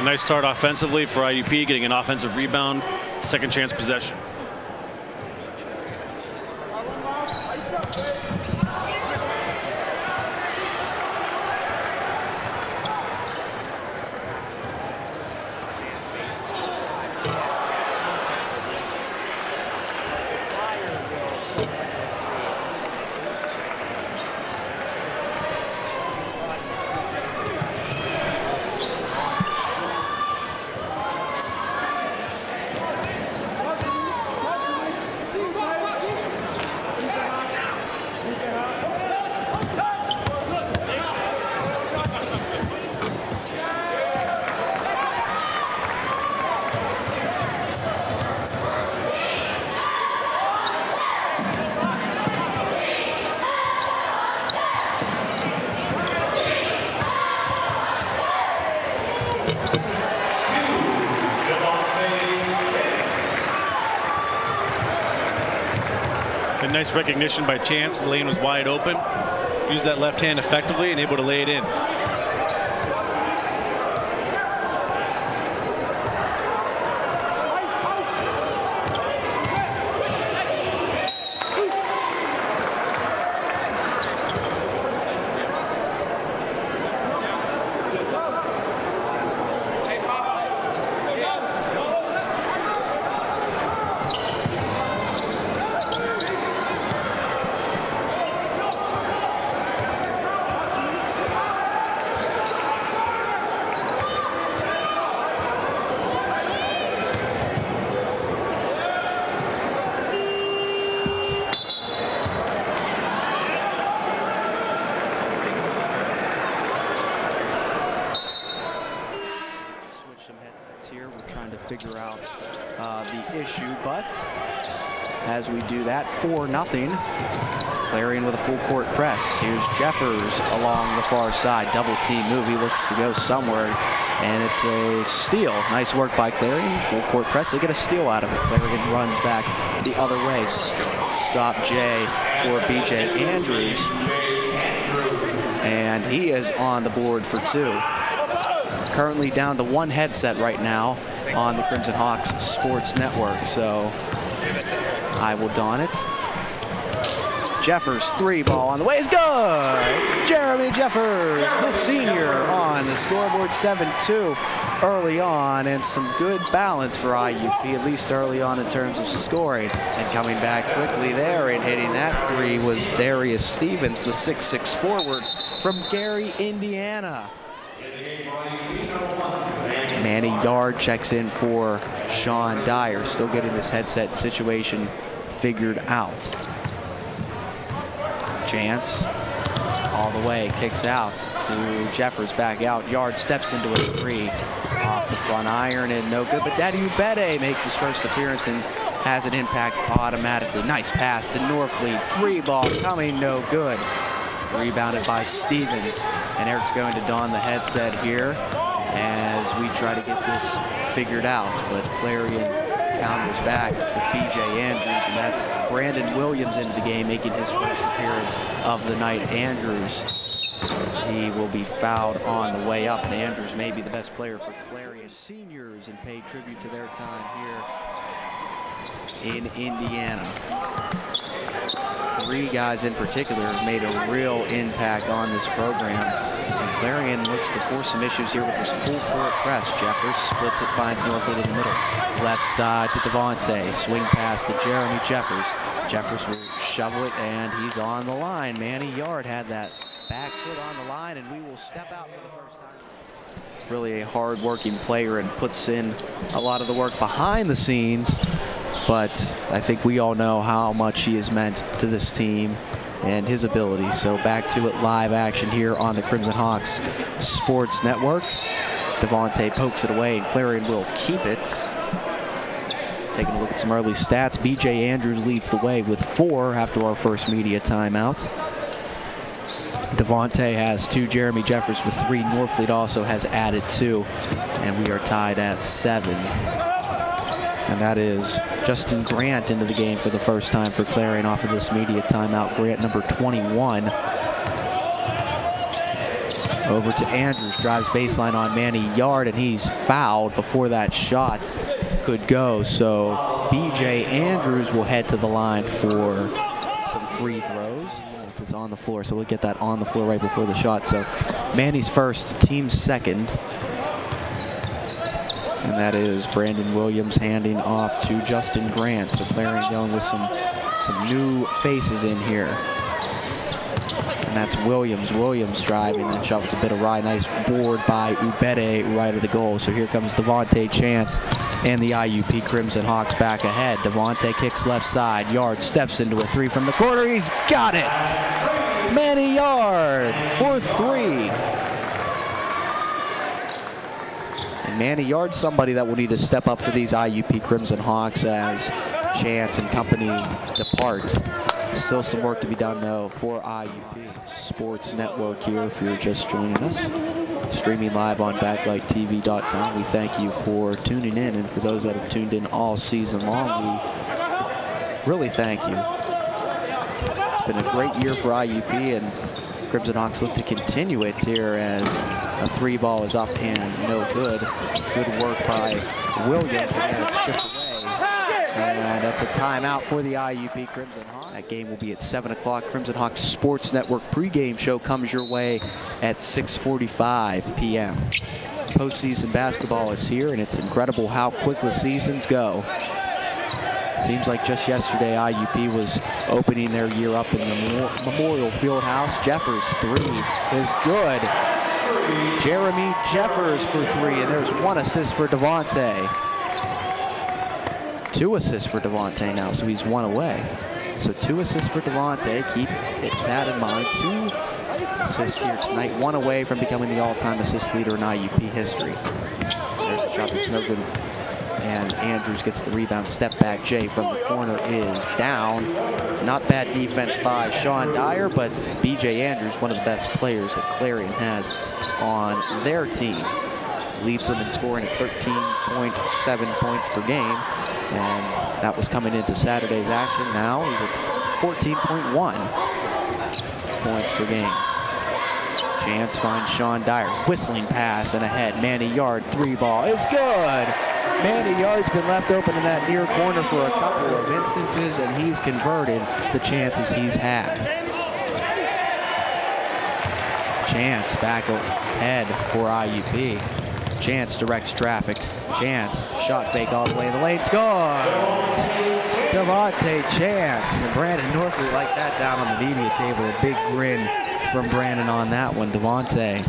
Nice start offensively for IUP, getting an offensive rebound, second chance possession. Nice recognition by Chance. The lane was wide open. Used that left hand effectively and able to lay it in. Figure out the issue, but as we do that, 4-0. Clarion with a full court press. Here's Jeffers along the far side. Double team move. He looks to go somewhere, and it's a steal. Nice work by Clarion. Full court press. They get a steal out of it. Clarion runs back the other way. Stop Jay for BJ Andrews, and he is on the board for 2. Currently down to 1 headset right now on the Crimson Hawks Sports Network, so I will don it. Jeffers, 3 ball on the way is good. Jeremy Jeffers, the senior, on the scoreboard, 7-2 early on, and some good balance for IUP, at least early on in terms of scoring. And coming back quickly there and hitting that 3 was Darius Stevens, the 6'6" forward from Gary, Indiana. Manny Yard checks in for Sean Dyer, still getting this headset situation figured out. Chance all the way, kicks out to Jeffers, back out. Yard steps into a 3 off the front iron and no good, but Daddy Ubede makes his first appearance and has an impact automatically. Nice pass to Norfleet, 3 ball coming, no good. Rebounded by Stevens, and Eric's going to don the headset here as we try to get this figured out, but Clarion counters back to BJ Andrews, and that's Brandon Williams into the game, making his first appearance of the night. Andrews, he will be fouled on the way up, and Andrews may be the best player for Clarion. Seniors, and pay tribute to their time here in Indiana. 3 guys in particular have made a real impact on this program. And Clarion looks to force some issues here with this full court press. Jeffers splits it, finds Norfleet in the middle. Left side to Devante. Swing pass to Jeremy Jeffers. Jeffers will shovel it, and he's on the line. Manny Yard had that back foot on the line, and we will step out for the first time. really a hard-working player and puts in a lot of the work behind the scenes. But I think we all know how much he has meant to this team and his ability. So back to it, live action here on the Crimson Hawks Sports Network. Devante pokes it away, and Clarion will keep it. Taking a look at some early stats, B.J. Andrews leads the way with 4 after our first media timeout. Devante has 2, Jeremy Jeffers with 3, Norfleet also has added 2, and we are tied at 7. And that is Justin Grant into the game for the first time for Clarion off of this media timeout. Grant, number 21. Over to Andrews, drives baseline on Manny Yard, and he's fouled before that shot could go. So B.J. Andrews will head to the line for some free throws. It's on the floor, so we'll get that on the floor right before the shot. So Manny's first, team's second. And that is Brandon Williams handing off to Justin Grant. So Clarion going with some new faces in here. And that's Williams. Williams driving and shovels a bit of rye. Nice board by Ubede right of the goal. So here comes Devante Chance and the IUP Crimson Hawks back ahead. Devante kicks left side. Yard steps into a 3 from the corner. He's got it! Manny Yard for 3. And Manny Yard, somebody that will need to step up for these IUP Crimson Hawks as Chance and company depart. Still some work to be done, though, for IUP Sports Network here if you're just joining us. Streaming live on BacklightTV.com. We thank you for tuning in, and for those that have tuned in all season long, we really thank you. It's been a great year for IUP, and Crimson Hawks look to continue it here as a 3 ball is up and no good. Good work by Williams, and it's stripped away. And that's a timeout for the IUP Crimson Hawks. That game will be at 7 o'clock. Crimson Hawks Sports Network pregame show comes your way at 6:45 p.m. Postseason basketball is here, and it's incredible how quick the seasons go. Seems like just yesterday IUP was opening their year up in the Memorial Fieldhouse. Jeffers' 3 is good. Jeremy Jeffers for 3, and there's 1 assist for Devante. 2 assists for Devante now, so he's 1 away. So 2 assists for Devante. Keep that in mind. 2 assists here tonight. 1 away from becoming the all-time assist leader in IUP history. There's a shot that's no good. And Andrews gets the rebound. Step back Jay from the corner is down. Not bad defense by Sean Dyer, but B.J. Andrews, one of the best players that Clarion has on their team. Leads them in scoring at 13.7 points per game. And that was coming into Saturday's action. Now he's at 14.1 points per game. Chance finds Sean Dyer. Whistling pass and ahead. Manny Yard 3 ball is good. Manny Yard's been left open in that near corner for a couple of instances, and he's converted the chances he's had. Chance back ahead for IUP. Chance directs traffic. Chance, shot fake all the way in the lane, scores! Devante Chance, and Brandon Norfleet like that down on the media table. A big grin from Brandon on that one. Devante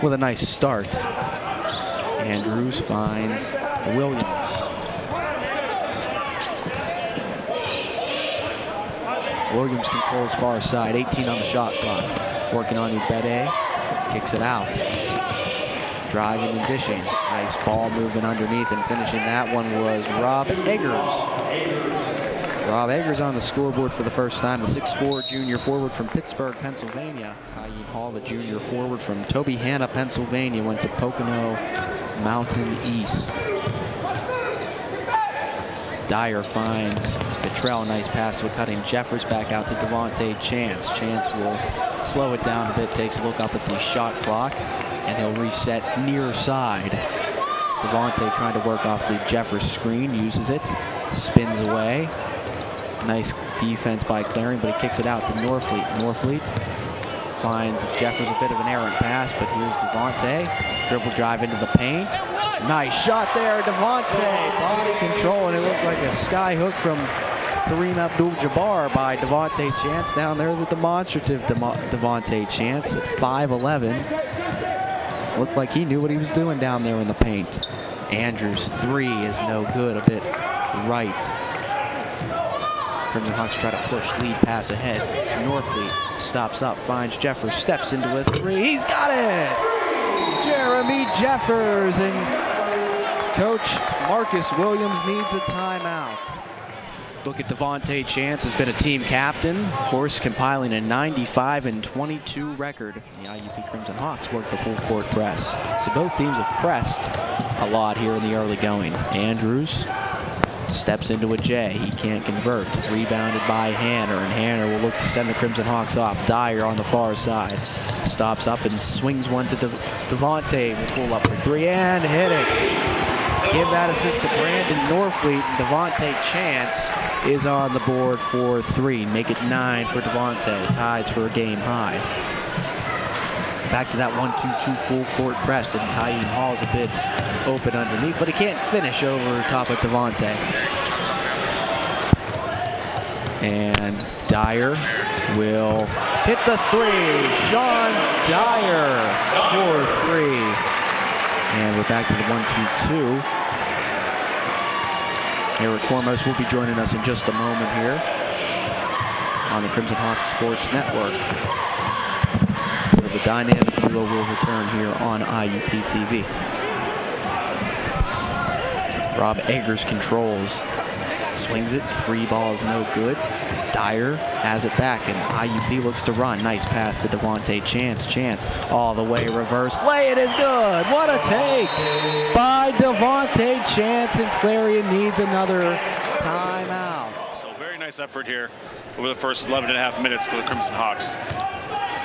with a nice start. Andrews finds Williams. Williams controls far side, 18 on the shot clock. Working on Ubede, kicks it out. Driving and dishing. Nice ball movement underneath, and finishing that one was Rob Eggers. Rob Eggers on the scoreboard for the first time. The 6'4" junior forward from Pittsburgh, Pennsylvania. Kyle Hall, the junior forward from Tobyhanna, Pennsylvania, went to Pocono Mountain East. Dyer finds Petrell. Nice pass to a cutting Jeffers. Back out to Devante Chance. Chance will slow it down a bit, takes a look up at the shot clock, and he'll reset near side. Devante trying to work off the Jeffers screen, uses it, spins away. Nice defense by Clarion, but he kicks it out to Norfleet. Norfleet finds Jeffers a bit of an errant pass, but here's Devante. Dribble drive into the paint. Nice shot there, Devante. Body control, and it looked like a sky hook from Kareem Abdul-Jabbar by Devante Chance. Down there, the demonstrative Devante Chance at 5'11". Looked like he knew what he was doing down there in the paint. Andrews' three is no good, a bit right. Crimson Hawks try to push, lead pass ahead to Norfleet. Stops up, finds Jeffers, steps into a three. He's got it! Jeremy Jeffers, and Coach Marcus Williams needs a timeout. Look at Devante Chance, has been a team captain, of course, compiling a 95-22 record. The IUP Crimson Hawks work the full court press. So both teams have pressed a lot here in the early going. Andrews steps into a J. He can't convert. Rebounded by Hanner, and Hanner will look to send the Crimson Hawks off. Dyer on the far side. Stops up and swings one to Devante. Will pull up for three and hit it. Give that assist to Brandon Norfleet. Devante Chance is on the board for three. Make it 9 for Devante. Ties for a game high. Back to that 1-2-2 full court press, and Tyene Hall's a bit open underneath, but he can't finish over top of Devante. And Dyer will hit the three. Sean Dyer for three. And we're back to the 1-2-2. Eric Kormos will be joining us in just a moment here on the Crimson Hawks Sports Network. So the dynamic duo will return here on IUP TV. Rob Eggers controls. Swings it, three balls no good. Dyer has it back, and IUP looks to run. Nice pass to Devante Chance. Chance all the way reverse. Lay it is good. What a take by Devante Chance, and Clarion needs another timeout. So very nice effort here over the first 11.5 minutes for the Crimson Hawks.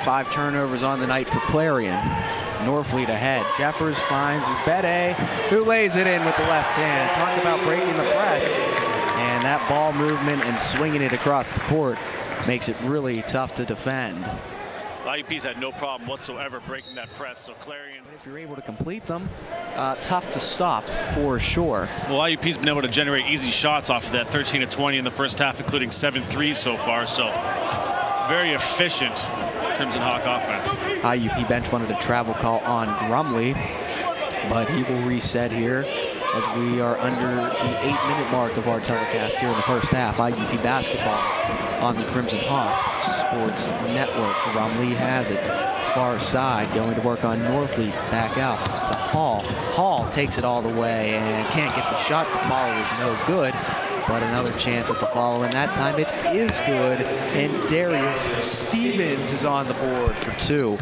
5 turnovers on the night for Clarion. Norfleet ahead. Jeffers finds Ubede, who lays it in with the left hand. Talk about breaking the press. And that ball movement and swinging it across the court makes it really tough to defend. IUP's had no problem whatsoever breaking that press, so Clarion. If you're able to complete them, tough to stop for sure. Well, IUP's been able to generate easy shots off of that 13 of 20 in the first half, including 7 threes so far, so very efficient Crimson Hawk offense. IUP bench wanted a travel call on Grumley, but he will reset here as we are under the 8-minute mark of our telecast here in the first half. IUP basketball on the Crimson Hawks Sports Network. Grumley has it. Far side, going to work on Norfleet. Back out to Hall. Hall takes it all the way and can't get the shot. The follow is no good, but another chance at the follow, and that time it is good. And Darius Stevens is on the board for 2.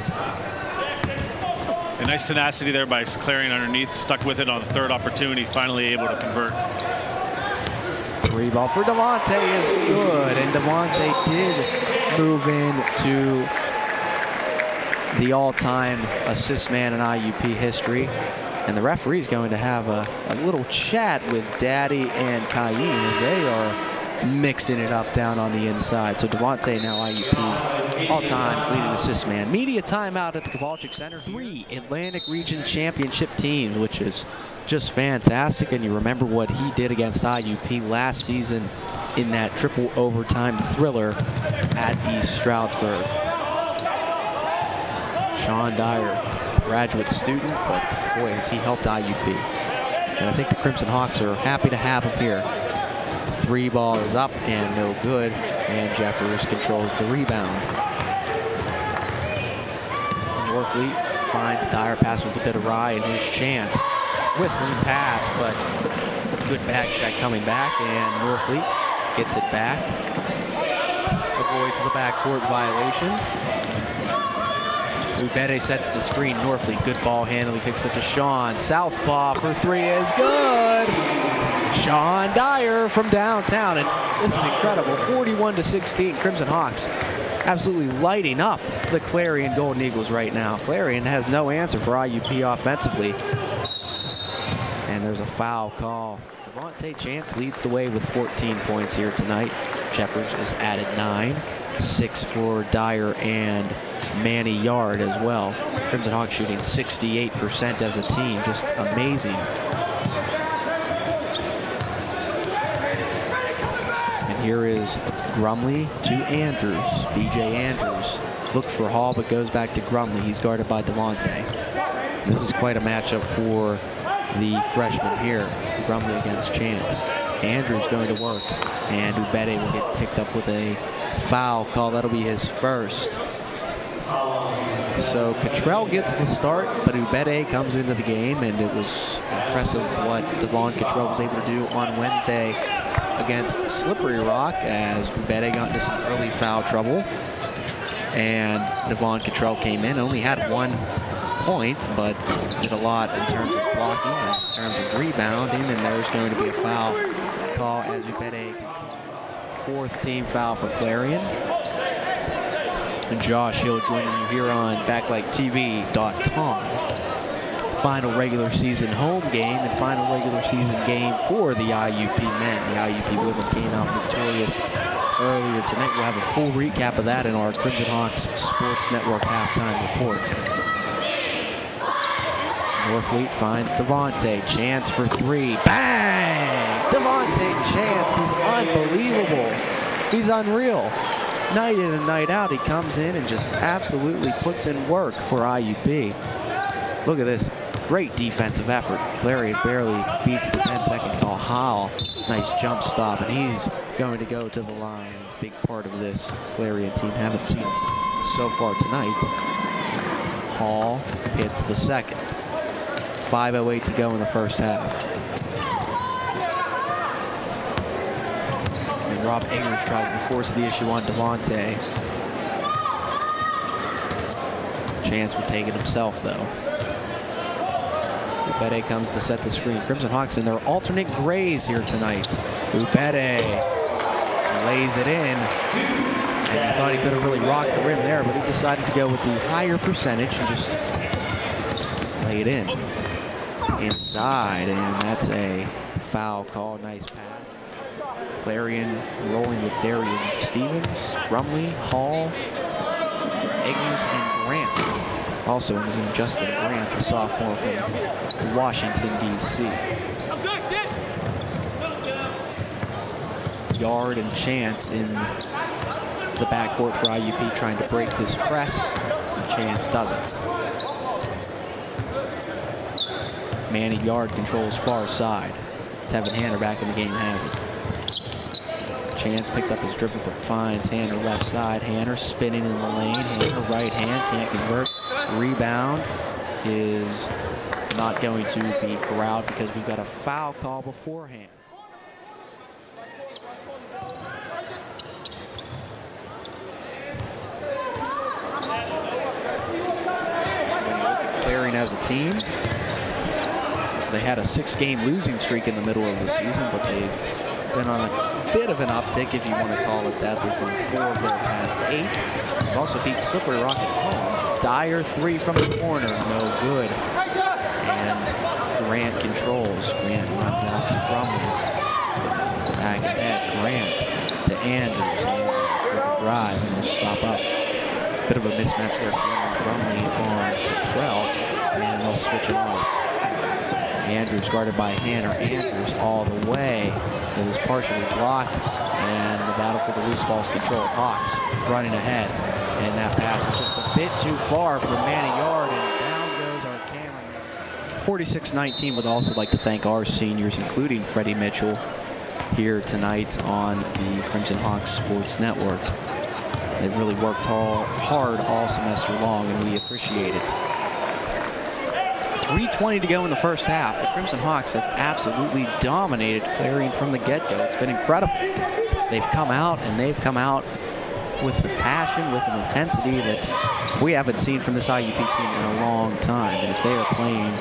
A nice tenacity there by Clarion underneath, stuck with it on the third opportunity, finally able to convert. Rebound for Devante is good, and Devante did move into the all-time assist man in IUP history. And the referee's going to have a little chat with Daddy and Cayenne as they are mixing it up down on the inside. So Devante now IUP's all-time leading assist man. Media timeout at the Kowalczyk Center. 3 Atlantic Region Championship teams, which is just fantastic. And you remember what he did against IUP last season in that triple overtime thriller at East Stroudsburg. Sean Dyer, graduate student, but boy, has he helped IUP. And I think the Crimson Hawks are happy to have him here. 3 ball is up and no good, and Jeffers controls the rebound. Norfleet finds Dyer, pass was a bit awry, and here's Chance. Whistling pass, but good back check coming back, and Norfleet gets it back. Avoids the backcourt violation. Ubede sets the screen. Norfleet, good ball handle. He kicks it to Sean. Southpaw for 3 is good. Sean Dyer from downtown, and this is incredible. 41-16, Crimson Hawks absolutely lighting up the Clarion Golden Eagles right now. Clarion has no answer for IUP offensively. And there's a foul call. Devante Chance leads the way with 14 points here tonight. Jeffers has added 9. 6 for Dyer and Manny Yard as well. Crimson Hawks shooting 68% as a team, just amazing. And here is Grumley to Andrews. BJ Andrews looks for Hall, but goes back to Grumley. He's guarded by Devante. This is quite a matchup for the freshman here. Brumley against Chance. Andrews going to work, and Ubede will get picked up with a foul call. That'll be his first. So Cottrell gets the start, but Ubede comes into the game, and it was impressive what Devon Cottrell was able to do on Wednesday against Slippery Rock, as Ubede got into some early foul trouble. And Devon Cottrell came in, only had 1 point, but did a lot in terms of blocking, in terms of rebounding, and there's going to be a foul call as Ubede, 4th team foul for Clarion. And Josh Hill joining you here on BacklightTV.com. Final regular season home game and final regular season game for the IUP men. The IUP women came out victorious earlier tonight. We'll have a full recap of that in our Crimson Hawks Sports Network halftime report. Norfleet finds Devante. Chance for 3. Bang! Devante Chance is unbelievable. He's unreal. Night in and night out, he comes in and just absolutely puts in work for IUP. Look at this. Great defensive effort. Clarion barely beats the 10-second call. Howell, nice jump stop, and he's going to go to the line. Big part of this Clarion team. Haven't seen so far tonight. Hall hits the second. 5:08 to go in the first half. And Rob Eggers tries to force the issue on Devante. Chance will take it himself, though. Ubede comes to set the screen. Crimson Hawks in their alternate grays here tonight. Ubede lays it in. And I thought he could have really rocked the rim there, but he decided to go with the higher percentage and just lay it in. Inside, and that's a foul call. Nice pass. Clarion rolling with Darian Stevens, Brumley, Hall, Eggers, and Grant. Also in the game, Justin Grant, the sophomore from Washington, D.C. Yard and Chance in the backcourt for IUP, trying to break this press, and Chance doesn't. Manny Yard controls far side. Tevin Hanner back in the game has it. Chance picked up his dribble but finds Hanner left side. Hanner spinning in the lane. Hanner right hand, can't convert. Rebound is not going to be corralled because we've got a foul call beforehand. Clarion as a team. They had a 6-game losing streak in the middle of the season, but they've been on a bit of an uptick, if you want to call it that. They've won 4 of their past 8. They've also beat Slippery Rock at home. Dyer 3 from the corner, no good. And Grant controls. Grant runs out to Brumley. Back ahead, Grant to Andrews. With a drive, and will stop up. Bit of a mismatch there for Brumley on Cottrell, and they'll switch it off. Andrews guarded by Hanner. Andrews all the way. It was partially blocked, and the battle for the loose ball is controlled. Hawks running ahead, and that pass is just a bit too far for Manny Yard, and down goes our cameraman. 46-19 would also like to thank our seniors, including Freddie Mitchell, here tonight on the Crimson Hawks Sports Network. They've really worked hard all semester long, and we appreciate it. 3:20 to go in the first half. The Crimson Hawks have absolutely dominated Clarion from the get-go. It's been incredible. They've come out, and they've come out with the passion, with an intensity that we haven't seen from this IUP team in a long time. And if they are playing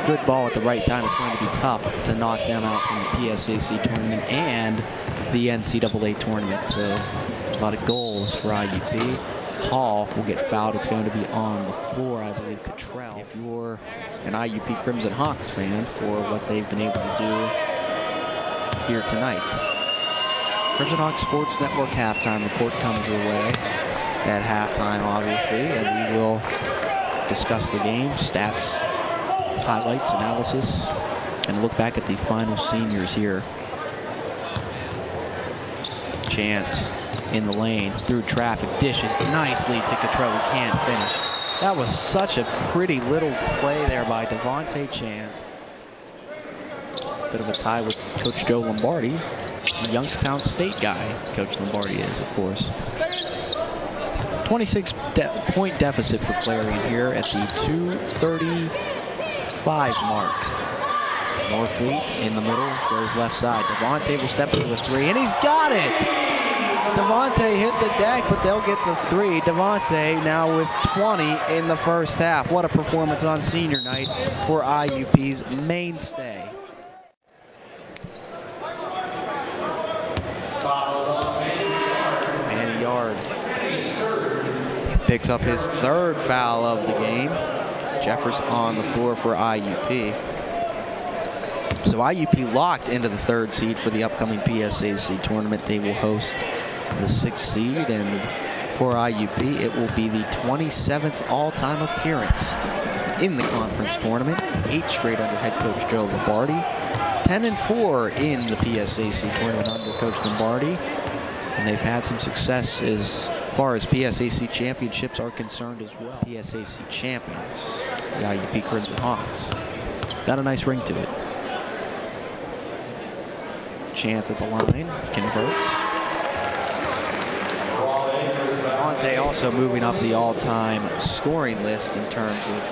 good ball at the right time, it's going to be tough to knock them out from the PSAC tournament and the NCAA tournament. So a lot of goals for IUP. Hall will get fouled. It's going to be on the floor, I believe, Cottrell. If you're an IUP Crimson Hawks fan, for what they've been able to do here tonight. Crimson Hawks Sports Network halftime report comes your way at halftime, obviously, and we will discuss the game, stats, highlights, analysis, and look back at the final seniors here. Chance in the lane, through traffic, dishes nicely to Cottrell. He can't finish. That was such a pretty little play there by Devante CHANCE. Bit of a tie with Coach Joe Lombardi, Youngstown State guy. Coach Lombardi is, of course. 26-point deficit for Clarion here at the 2:35 mark. Norfleet in the middle, goes left side. Devante will step into the three, and he's got it! Devante hit the deck, but they'll get the three. Devante now with 20 in the first half. What a performance on senior night for IUP's mainstay. Manny Yard picks up his third foul of the game. Jeffers on the floor for IUP. So IUP locked into the third seed for the upcoming PSAC tournament. They will host the 6th seed, and for IUP, it will be the 27th all-time appearance in the conference tournament. 8 straight under head coach Joe Lombardi. 10-4 in the PSAC tournament under Coach Lombardi. And they've had some success as far as PSAC championships are concerned as well. PSAC champions, the IUP Crimson Hawks. Got a nice ring to it. CHANCE at the line, converts. Devante also moving up the all-time scoring list in terms of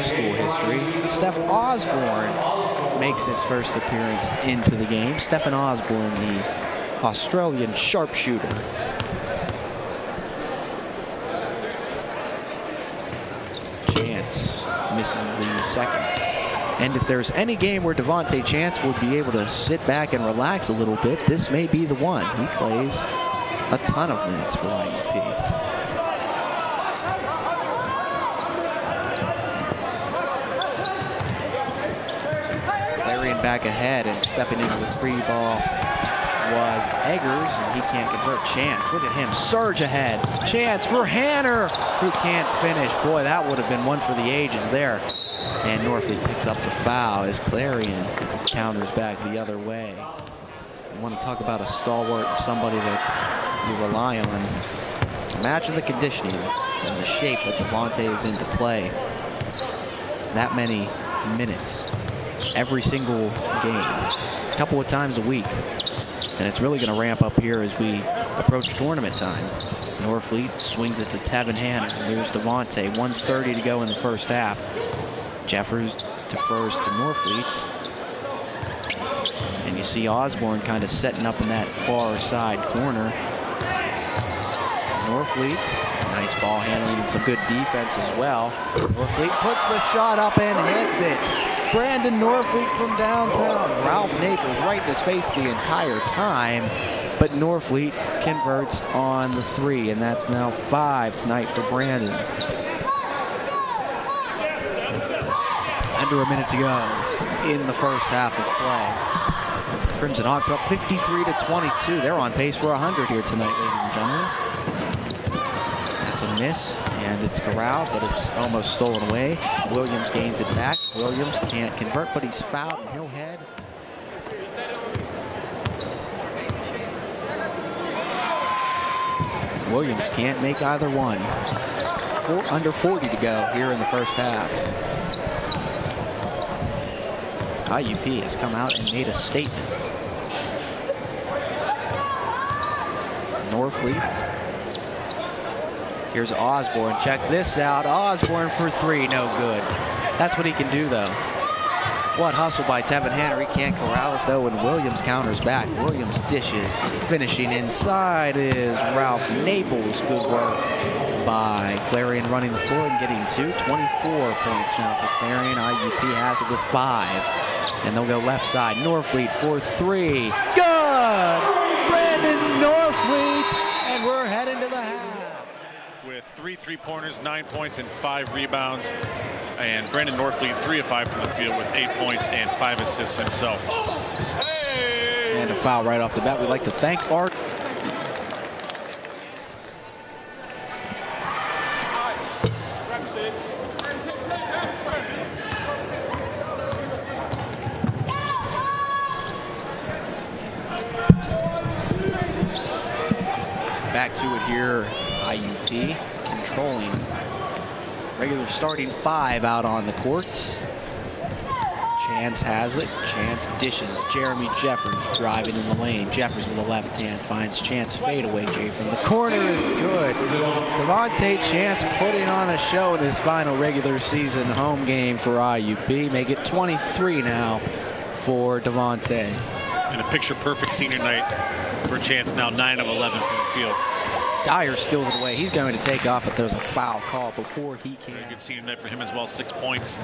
school history. Steph Osborne makes his first appearance into the game. Stephen Osborne, the Australian sharpshooter. CHANCE misses the second. And if there's any game where Devante CHANCE would be able to sit back and relax a little bit, this may be the one. He plays a ton of minutes for IUP. Clarion back ahead, and stepping into the free ball was Eggers, and he can't convert. CHANCE, look at him, surge ahead. CHANCE for Hanner, who can't finish. Boy, that would have been one for the ages there. And Norfleet picks up the foul as Clarion counters back the other way. You want to talk about a stalwart, somebody that you rely on. Imagine the conditioning and the shape that Devante is in to play that many minutes every single game, a couple of times a week. And it's really going to ramp up here as we approach tournament time. Norfleet swings it to Tevin Hanner. There's Devante, 1:30 to go in the first half. Jeffers defers to Norfleet. And you see Osborne kind of setting up in that far side corner. Norfleet, nice ball handling and some good defense as well. Norfleet puts the shot up and hits it. Brandon Norfleet from downtown. Ralph Naples right in his face the entire time. But Norfleet converts on the three, and that's now 5 tonight for Brandon. Under a minute to go in the first half of play. Crimson Hawks up 53-22. They're on pace for 100 here tonight, ladies and gentlemen. That's a miss, and it's corralled, but it's almost stolen away. Williams gains it back. Williams can't convert, but he's fouled, and he'll head. Williams can't make either one. Under 40 to go here in the first half. IUP has come out and made a statement. Norfleet. Here's Osborne. Check this out. Osborne for three. No good. That's what he can do, though. What hustle by Tevin Hanner. He can't corral it, though, and Williams counters back. Williams dishes. Finishing inside is Ralph Naples. Good work by Clarion running the floor and getting 24 points now for Clarion. IUP has it with 5. And they'll go left side. Norfleet for three. Good! Brandon Norfleet, and we're heading to the half. With 3 3-pointers, 9 points, and 5 rebounds. And Brandon Norfleet, 3 of 5 from the field with 8 points and 5 assists himself. And a foul right off the bat. We'd like to thank Art. Back to it here, IUP controlling. Regular starting 5 out on the court. Chance has it. Chance dishes. Jeremy Jeffers driving in the lane. Jeffers with a left hand finds Chance fadeaway. Jay from the corner is good. Devante Chance putting on a show in his final regular season home game for IUP. Make it 23 now for Devante. And a picture-perfect senior night for Chance, now 9 of 11 from the field. Dyer steals it away. He's going to take off, but there's a foul call before he can. Very good senior night for him as well. 6 points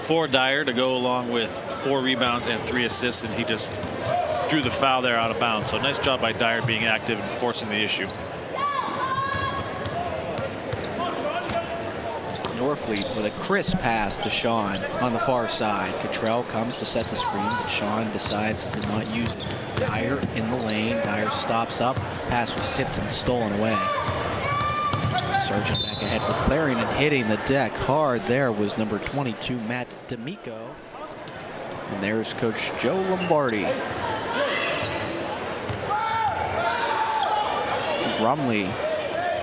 for Dyer to go along with 4 rebounds and 3 assists, and he just drew the foul there out of bounds. So nice job by Dyer being active and forcing the issue. Norfleet with a crisp pass to Sean on the far side. Cottrell comes to set the screen, but Sean decides to not use it. Dyer in the lane. Dyer stops up. Pass was tipped and stolen away. Surging back ahead for Clarion and hitting the deck hard there was number 22, Matt D'Amico. And there's Coach Joe Lombardi. Brumley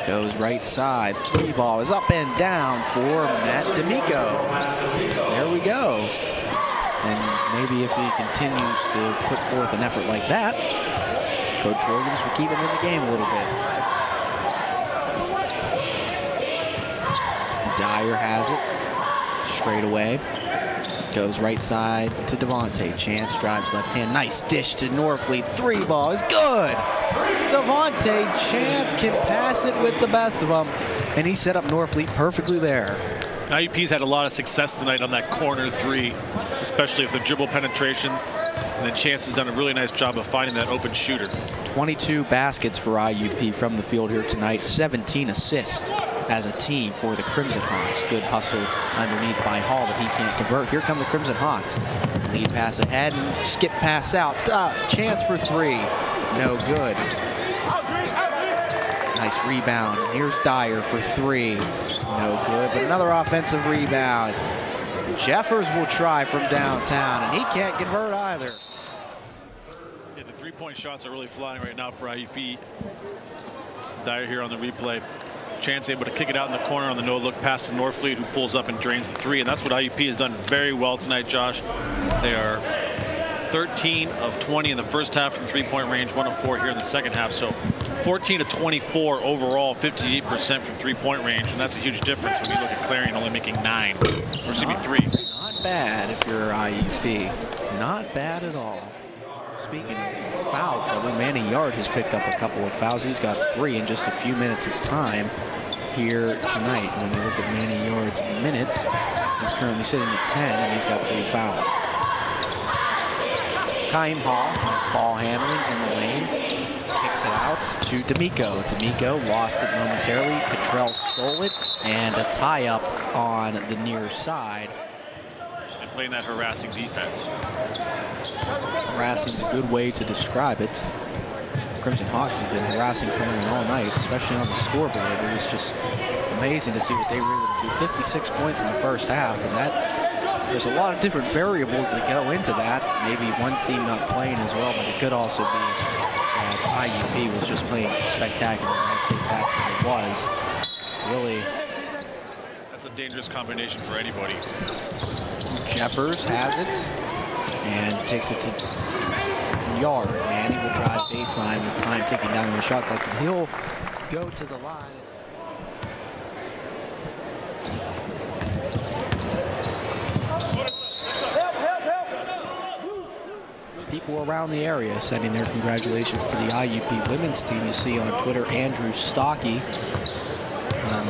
goes right side. 3 ball is up and down for Matt D'Amico. There we go. And maybe if he continues to put forth an effort like that, Coach Williams will keep him in the game a little bit. Dyer has it. Straight away. Goes right side to Devante. Chance drives left hand. Nice dish to Norfleet. 3 ball is good. Devante Chance can pass it with the best of them. And he set up Norfleet perfectly there. IUP's had a lot of success tonight on that corner 3, especially with the dribble penetration. And then Chance has done a really nice job of finding that open shooter. 22 baskets for IUP from the field here tonight. 17 assists as a team for the Crimson Hawks. Good hustle underneath by Hall that he can't convert. Here come the Crimson Hawks. Lead pass ahead and skip pass out. Chance for 3. No good. Nice rebound. Here's Dyer for 3. No good, but another offensive rebound. Jeffers will try from downtown, and he can't convert either. Yeah, the 3-point shots are really flying right now for IUP. Dyer here on the replay. Chance able to kick it out in the corner on the no-look pass to Norfleet, who pulls up and drains the 3, and that's what IUP has done very well tonight, Josh. They are 13 of 20 in the first half from 3-point range, 1 of 4 here in the second half. So 14 of 24 overall, 58% from 3-point range, and that's a huge difference when you look at Clarion only making 9, or excuse me, 3. Not bad if you're IUP. Not bad at all. Speaking of foul trouble, Manny Yard has picked up a couple of fouls. He's got 3 in just a few minutes of time here tonight. When you look at Manny Yard's minutes, he's currently sitting at 10, and he's got 3 fouls. Kaim Hall, ball handling in the lane, kicks it out to D'Amico. D'Amico lost it momentarily. Cottrell stole it, and a tie-up on the near side. And playing that harassing defense. Harassing is a good way to describe it. Crimson Hawks have been harassing Clarion all night, especially on the scoreboard. It was just amazing to see what they were able to do. 56 points in the first half, and that there's a lot of different variables that go into that. Maybe one team not playing as well, but it could also be that IUP was just playing spectacular. And I think that's what it was. Really. That's a dangerous combination for anybody. Jeffers has it and takes it to Yard. Manny will drive baseline with time ticking down on the shot clock. He'll go to the line. People around the area sending their congratulations to the IUP women's team. You see on Twitter Andrew Stockey,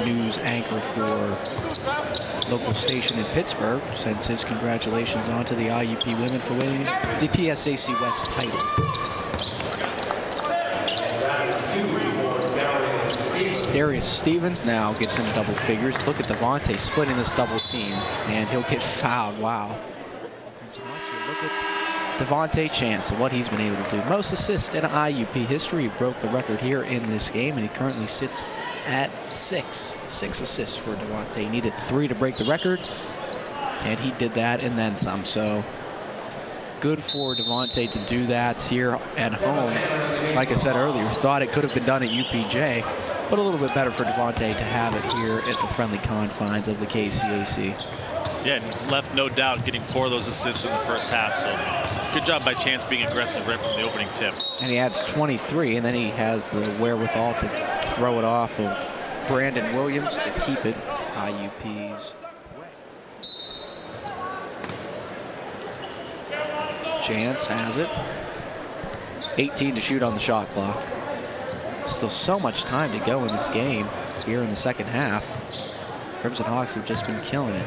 news anchor for local station in Pittsburgh, sends his congratulations on to the IUP women for winning the PSAC West title. Darius Stevens now gets into double figures. Look at Devante splitting this double team, and he'll get fouled. Wow. Look at Devante Chance and what he's been able to do. Most assists in IUP history. He broke the record here in this game, and he currently sits at 6. 6 assists for Devante. He needed 3 to break the record, and he did that and then some. So good for Devante to do that here at home. Like I said earlier, thought it could have been done at UPJ. but a little bit better for Devante to have it here at the friendly confines of the KCAC. Yeah, and left no doubt getting 4 of those assists in the first half. So good job by Chance being aggressive right from the opening tip. And he adds 23, and then he has the wherewithal to throw it off of Brandon Williams to keep it IUP's. Chance has it. 18 to shoot on the shot clock. Still so much time to go in this game here in the second half. Crimson Hawks have just been killing it.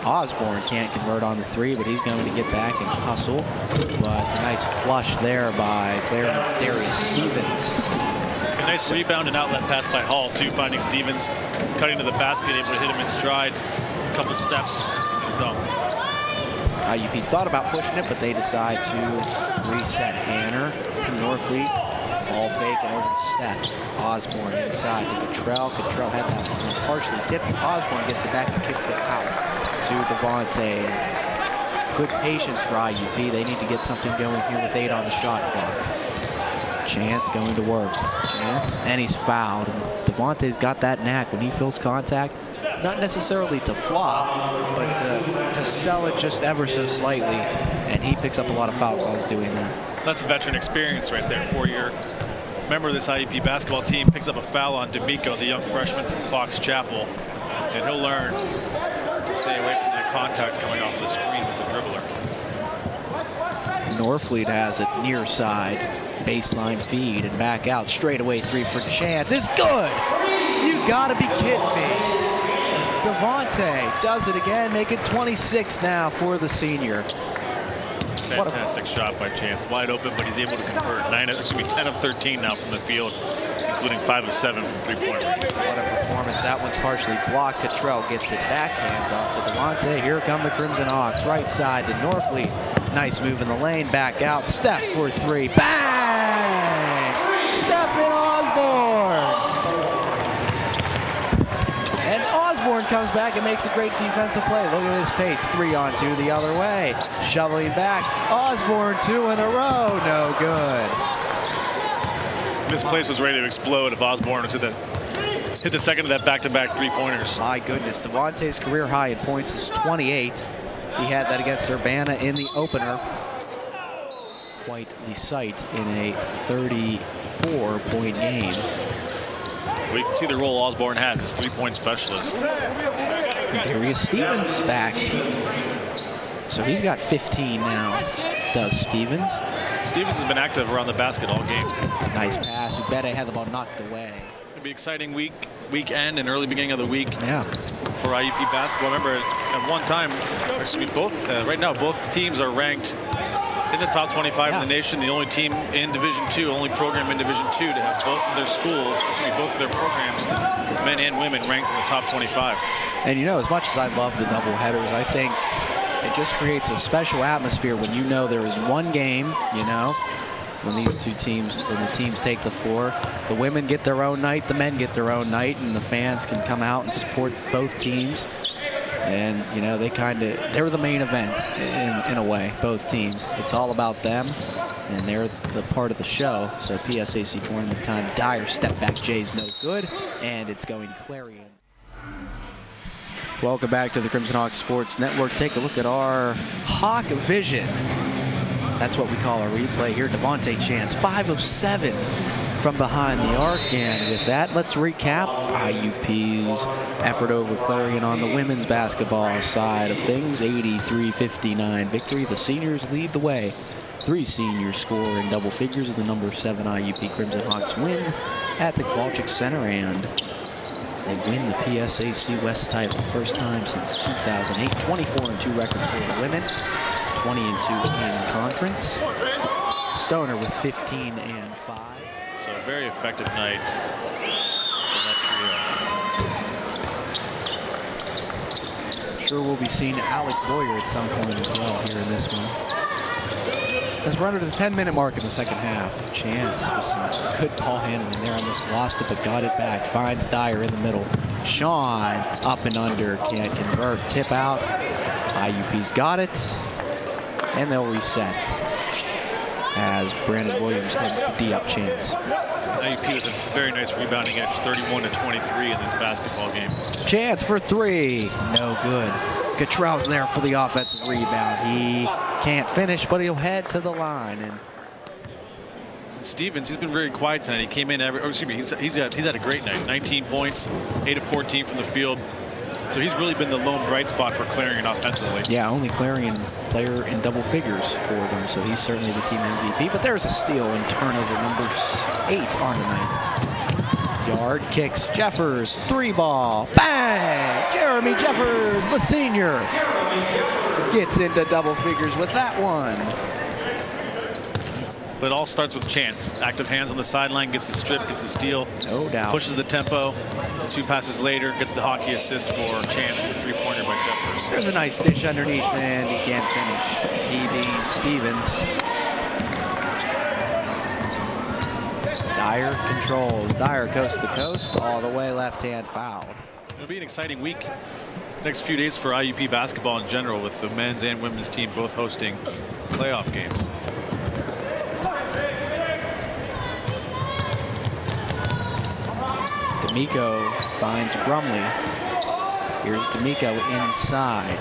Osborne can't convert on the 3, but he's going to get back and hustle. But a nice flush there by Clarimon's Darius Stevens. A nice rebound and outlet pass by Hall, too, finding Stevens cutting to the basket, able to hit him in stride. A couple steps. IUP thought about pushing it, but they decide to reset Hanner to Norfleet. Ball fake and over to Steph. Osborne inside to Cottrell. Cottrell had that one partially tipped. Osborne gets it back and kicks it out to Devante. Good patience for IUP. They need to get something going here with 8 on the shot clock. Chance going to work. Chance, and he's fouled. Devante's got that knack when he feels contact. Not necessarily to flop, but to sell it just ever so slightly. And he picks up a lot of foul calls doing that. That's a veteran experience right there. 4-year member of this IUP basketball team picks up a foul on D'Amico, the young freshman from Fox Chapel. And he'll learn to stay away from that contact coming off the screen with the dribbler. Norfleet has it near side. Baseline feed and back out. Straightaway 3 for Chance. It's good! You gotta be kidding me. Devante does it again, make it 26 now for the senior. Fantastic shot by Chance. Wide open, but he's able to convert 10 of 13 now from the field, including 5 of 7 from three-point range. What a performance. That one's partially blocked. Cottrell gets it back, hands off to Devante. Here come the Crimson Hawks. Right side to Norfleet. Nice move in the lane, back out. Steph for 3. Bang! Stephen Osborne! And Osborne comes back and makes a great defensive play. Look at this pace. 3 on 2 the other way. Shoveling back. Osborne 2 in a row. No good. This place was ready to explode if Osborne was hit the second of that back-to-back three-pointers. My goodness. Devante's career high in points is 28. He had that against Urbana in the opener. Quite the sight in a 34-point game. We can see the role Osborne has as three-point specialist. Darius Stevens back. So he's got 15 now, does Stevens. Stevens has been active around the basket all game. Nice pass. Ubede had the ball knocked away. It'll be an exciting weekend and early beginning of the week. Yeah. For IUP basketball. Remember, at one time, right now, both teams are ranked in the top 25 in the nation. The only team in Division II, only program in Division II to have both of their schools, both of their programs, men and women, ranked in the top 25. And you know, as much as I love the double headers, I think it just creates a special atmosphere when you know there is one game, you know, when the teams take the floor. The women get their own night, the men get their own night, and the fans can come out and support both teams. And, you know, they're the main event in a way, both teams. It's all about them, and they're the part of the show. So PSAC tournament time. Dyer step back, Jay's no good, and it's going Clarion. Welcome back to the Crimson Hawk Sports Network. Take a look at our Hawk Vision. That's what we call a replay here. Devante Chance, 5 of 7 from behind the arc. And with that, let's recap IUP's effort over Clarion on the women's basketball side of things. 83-59 victory. The seniors lead the way. 3 seniors score in double figures. The number 7 IUP Crimson Hawks win at the Kowalczyk Center, and they win the PSAC West title. First time since 2008. 24-2 record for the women. 20-2 in conference. Stoner with 15-5. So a very effective night for that trio. Sure we'll be seeing Alec Boyer at some point as well here in this one. As we're under the 10-minute mark in the second half. Chance with some good ball handling there. Almost lost it, but got it back. Finds Dyer in the middle. Sean up and under. Can't convert. Tip out. IUP's got it. And they'll reset as Brandon Williams comes to D up Chance. IUP with a very nice rebounding edge, 31-23 in this basketball game. Chance for three. No good. Cottrell's there for the offensive rebound. He can't finish, but he'll head to the line. And Stevens, he's been very quiet tonight. He came in he's had a great night. 19 points, 8 of 14 from the field. So he's really been the lone bright spot for Clarion offensively. Yeah, only Clarion player in double figures for them, so he's certainly the team MVP. But there's a steal and turnover, number 8 on the night. Yard kicks Jeffers, 3-ball, bang! Jeremy Jeffers, the senior, gets into double figures with that one. But it all starts with Chance. Active hands on the sideline, gets the strip, gets the steal. No doubt. Pushes the tempo. 2 passes later, gets the hockey assist for Chance and the 3-pointer by Jeffers. There's a nice dish underneath, and he can't finish. He being Stevens. Dyer controls. Dyer coast to coast, all the way left-hand foul. It'll be an exciting week. Next few days for IUP basketball in general, with the men's and women's team both hosting playoff games. D'Amico finds Grumley. Here's D'Amico inside.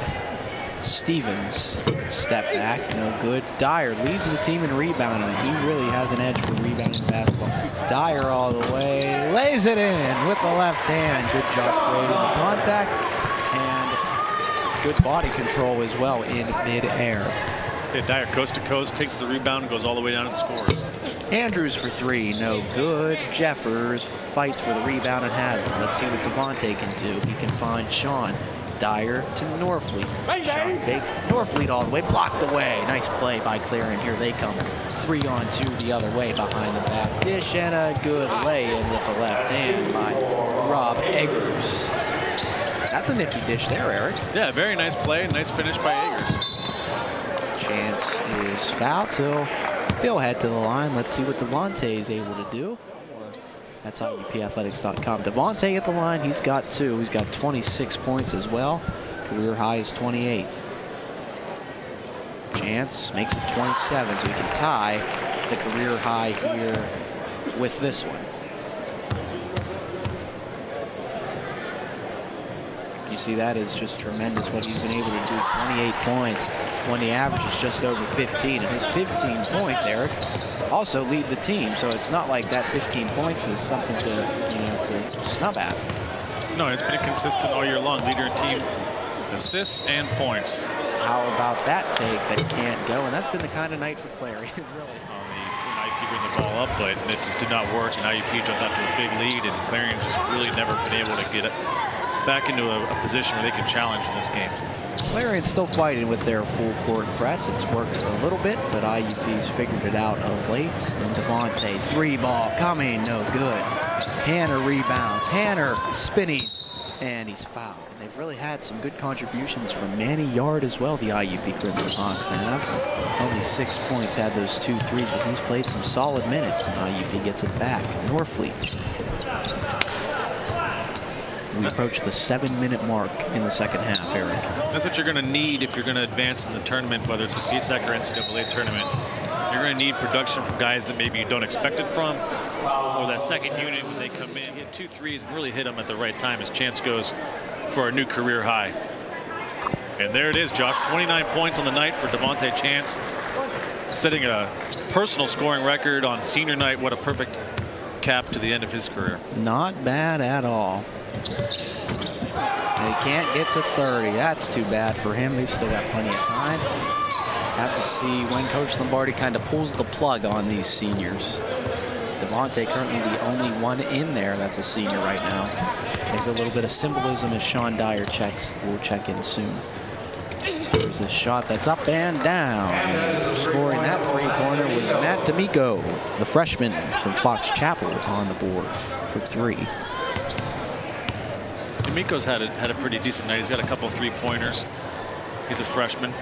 Stevens, step back, no good. Dyer leads the team in rebounding. He really has an edge for rebounding basketball. Dyer all the way, lays it in with the left hand. Good job creating the contact, and good body control as well in midair. Yeah, Dyer coast to coast, takes the rebound, and goes all the way down and scores. Andrews for 3, no good. Jeffers fights for the rebound and has it. Let's see what Devante can do. He can find Sean. Dyer to Norfleet. Sean fake. Norfleet all the way, blocked away. Nice play by Clarion. Here they come. 3-on-2 the other way behind the back dish, and a good lay-in with the left hand by Rob Eggers. That's a nifty dish there, Eric. Yeah, very nice play. Nice finish by Eggers. Chance is fouled, so he'll head to the line. Let's see what Devante is able to do. That's IUPathletics.com. Devante at the line. He's got 2. He's got 26 points as well. Career high is 28. Chance makes it 27, so he can tie the career high here with this one. You see, that is just tremendous what he's been able to do. 28 points when the average is just over 15. And his 15 points, Eric, also lead the team. So it's not like that 15 points is something to, to snub at. No, it's been consistent all year long. Leader in team assists and points. How about that take that can't go? And that's been the kind of night for Clarion, really. IUP bringing the ball up, but it just did not work. And IUP jumped out to a big lead, and Clarion just really never been able to get it back into a position where they can challenge in this game. Clarion's still fighting with their full court press. It's worked a little bit, but IUP's figured it out of late. And Devante, 3-ball coming, no good. Hanner rebounds. Hanner spinning, and he's fouled. They've really had some good contributions from Manny Yard as well, the IUP Crimson Hawks have. Only 6 points, had those 2 threes, but he's played some solid minutes, and IUP gets it back. Norfleet. We approach the 7-minute mark in the second half, Eric. That's what you're going to need if you're going to advance in the tournament, whether it's the PSAC or NCAA tournament. You're going to need production from guys that maybe you don't expect it from, or that second unit when they come in, hit 2 threes and really hit them at the right time as Chance goes for a new career high. And there it is, Josh. 29 points on the night for Devante Chance, setting a personal scoring record on senior night. What a perfect cap to the end of his career. Not bad at all. They can't get to 30. That's too bad for him. They still got plenty of time. Have to see when Coach Lombardi kind of pulls the plug on these seniors. Devante currently the only one in there that's a senior right now. Maybe a little bit of symbolism as Sean Dyer will check in soon. There's a shot that's up and down. And scoring that 3-pointer was Matt D'Amico, the freshman from Fox Chapel, on the board for 3. D'Amico's had a pretty decent night. He's got a couple 3-pointers. He's a freshman.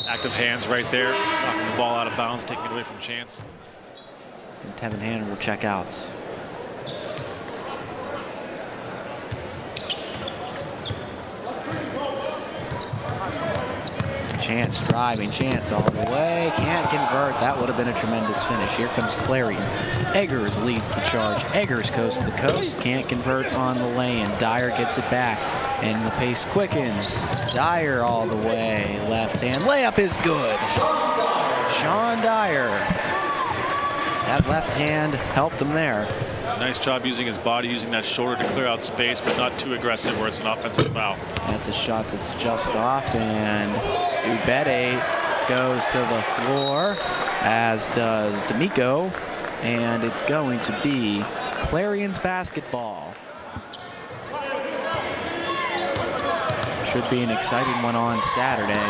Active hands right there, knocking the ball out of bounds, taking it away from Chance. And Tevin Hanner will check out. Chance driving, Chance all the way, can't convert. That would have been a tremendous finish. Here comes Clarion. Eggers leads the charge. Eggers coast to coast, can't convert on the lane. Dyer gets it back, and the pace quickens. Dyer all the way, left hand layup is good. Sean Dyer. That left hand helped him there. Nice job using his body, using that shoulder to clear out space, but not too aggressive where it's an offensive foul. That's a shot that's just off, and Ubede goes to the floor, as does D'Amico, and it's going to be Clarion's basketball. Should be an exciting one on Saturday. And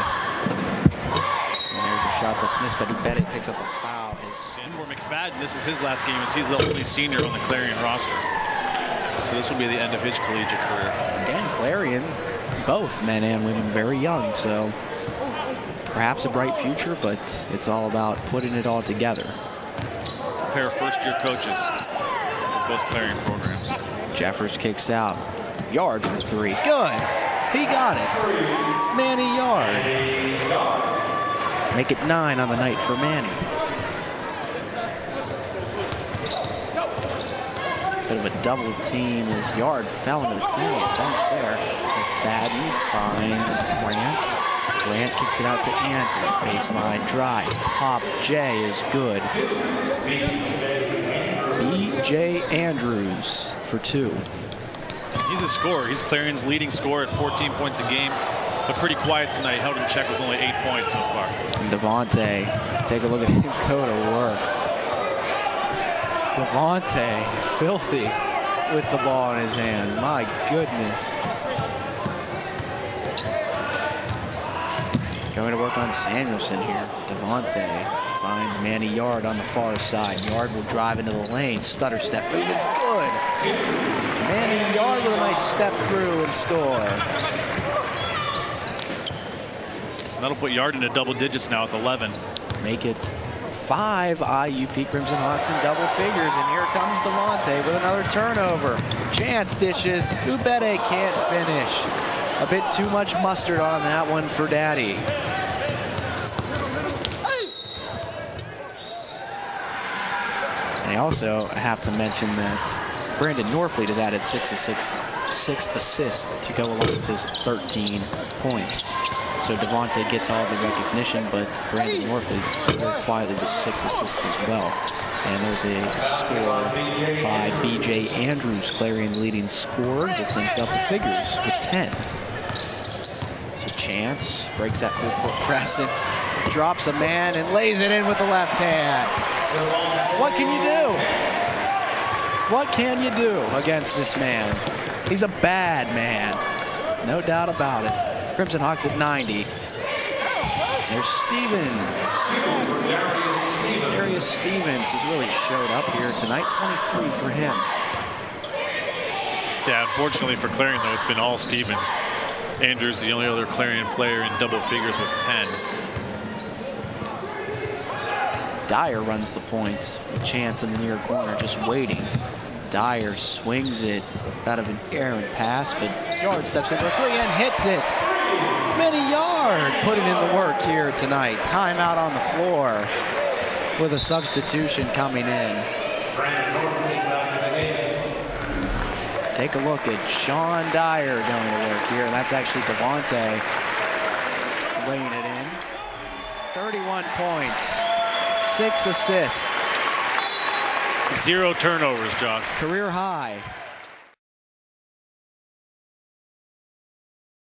there's a shot that's missed, but Ubede picks up a foul. And for McFadden, this is his last game as he's the only senior on the Clarion roster. So this will be the end of his collegiate career. Again, Clarion, both men and women, very young, so perhaps a bright future, but it's all about putting it all together. A pair of first-year coaches for both Clarion programs. Jeffers kicks out. Yard for three. Good. He got it. Manny Yard. Make it 9 on the night for Manny. Bit of a double team as Yard fell into the corner. Bumps there. McFadden finds Grant. Grant kicks it out to Andrew. Baseline drive. Pop J is good. B.J. Andrews for 2. He's a scorer. He's Clarion's leading scorer at 14 points a game, but pretty quiet tonight. Held in check with only 8 points so far. And Devante, take a look at him go to work. Devante, filthy with the ball in his hand. My goodness. Going to work on Samuelson here. Devante finds Manny Yard on the far side. Yard will drive into the lane. Stutter step move is good. Manny Yard with a nice step through and score. That'll put Yard into double digits now with 11. Make it 5 IUP Crimson Hawks in double figures, and here comes Devante with another turnover. Chance dishes. Ubede can't finish. A bit too much mustard on that one for Daddy. And I also have to mention that Brandon Norfleet has added 6 assists to go along with his 13 points. So Devante gets all the recognition, but Brandon Norfleet very quietly with 6 assists as well. And there's a score by B.J. Andrews, Clarion's leading scorer. That's in double figures with 10. So Chance breaks that full court press and drops a man and lays it in with the left hand. What can you do? What can you do against this man? He's a bad man, no doubt about it. Crimson Hawks at 90. There's Stevens. Darius Stevens has really showed up here tonight. 23 for him. Yeah, unfortunately for Clarion, though, it's been all Stevens. Andrews, the only other Clarion player in double figures with 10. Dyer runs the point. Chance in the near corner, just waiting. Dyer swings it out of an errant pass, but Yard steps in for 3 and hits it. Manny Yard putting in the work here tonight. Timeout on the floor with a substitution coming in. Take a look at Sean Dyer going to work here. That's actually Devante laying it in. 31 points, 6 assists. 0 turnovers, Josh. Career high.